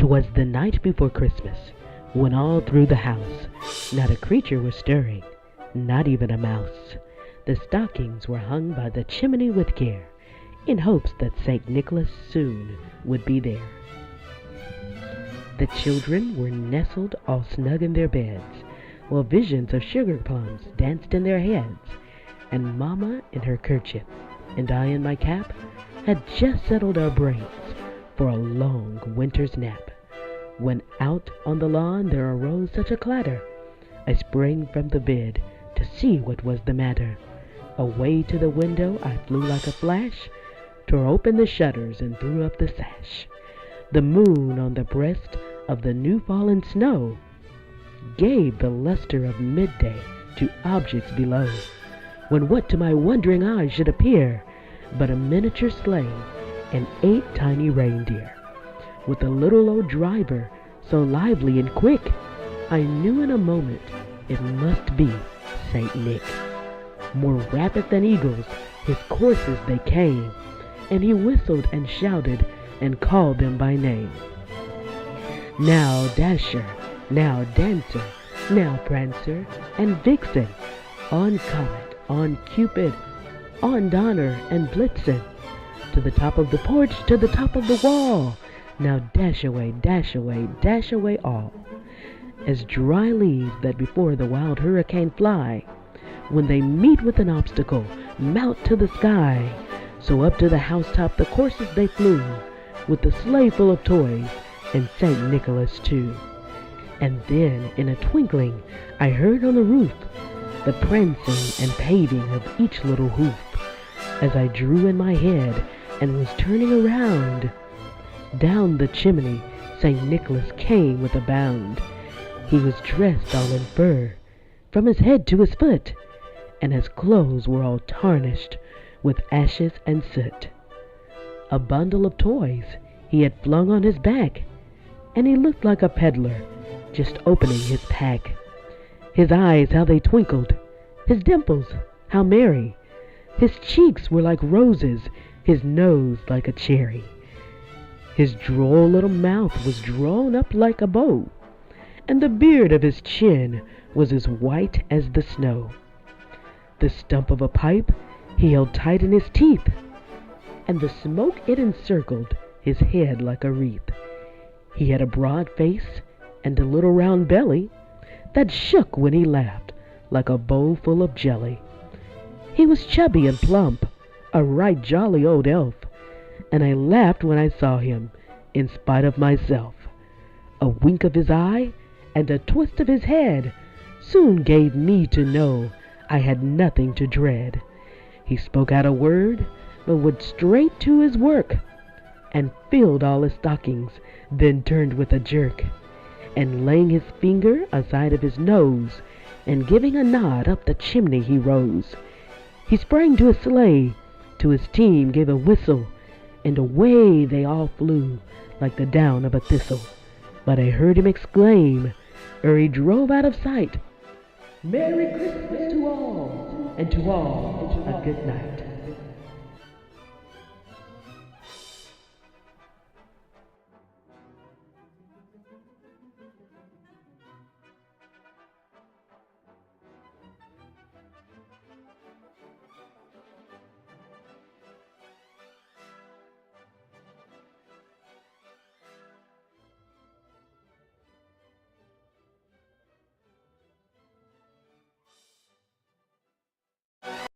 'Twas the night before Christmas, when all through the house not a creature was stirring, not even a mouse. The stockings were hung by the chimney with care, in hopes that St. Nicholas soon would be there. The children were nestled all snug in their beds, while visions of sugar plums danced in their heads, and Mamma in her kerchief, and I in my cap, had just settled our brains for a long winter's nap, when out on the lawn there arose such a clatter. I sprang from the bed to see what was the matter. Away to the window I flew like a flash, tore open the shutters and threw up the sash. The moon on the breast of the new-fallen snow gave the luster of midday to objects below, when what to my wondering eyes should appear but a miniature sleigh and 8 tiny reindeer, with a little old driver so lively and quick, I knew in a moment it must be Saint Nick. More rapid than eagles his coursers they came, and he whistled and shouted and called them by name. Now Dasher, now Dancer, now Prancer and Vixen, on Comet, on Cupid, on Donner and Blitzen, to the top of the porch, to the top of the wall. Now dash away, dash away, dash away all. As dry leaves that before the wild hurricane fly, when they meet with an obstacle, mount to the sky, so up to the housetop the coursers they flew, with the sleigh full of toys, and St. Nicholas too. And then, in a twinkling, I heard on the roof the prancing and paving of each little hoof, as I drew in my head and was turning around. Down the chimney St. Nicholas came with a bound. He was dressed all in fur, from his head to his foot, and his clothes were all tarnished with ashes and soot. A bundle of toys he had flung on his back, and he looked like a peddler just opening his pack. His eyes, how they twinkled, his dimples, how merry. His cheeks were like roses, his nose like a cherry. His droll little mouth was drawn up like a bow, and the beard of his chin was as white as the snow. The stump of a pipe he held tight in his teeth, and the smoke it encircled his head like a wreath. He had a broad face and a little round belly that shook when he laughed like a bowl full of jelly. He was chubby and plump, a right jolly old elf, and I laughed when I saw him, in spite of myself. A wink of his eye and a twist of his head soon gave me to know I had nothing to dread. He spoke out a word, but went straight to his work, and filled all his stockings, then turned with a jerk, and laying his finger aside of his nose, and giving a nod up the chimney he rose. He sprang to his sleigh, to his team gave a whistle, and away they all flew like the down of a thistle. But I heard him exclaim, ere he drove out of sight, "Merry Christmas to all, and to all a good night."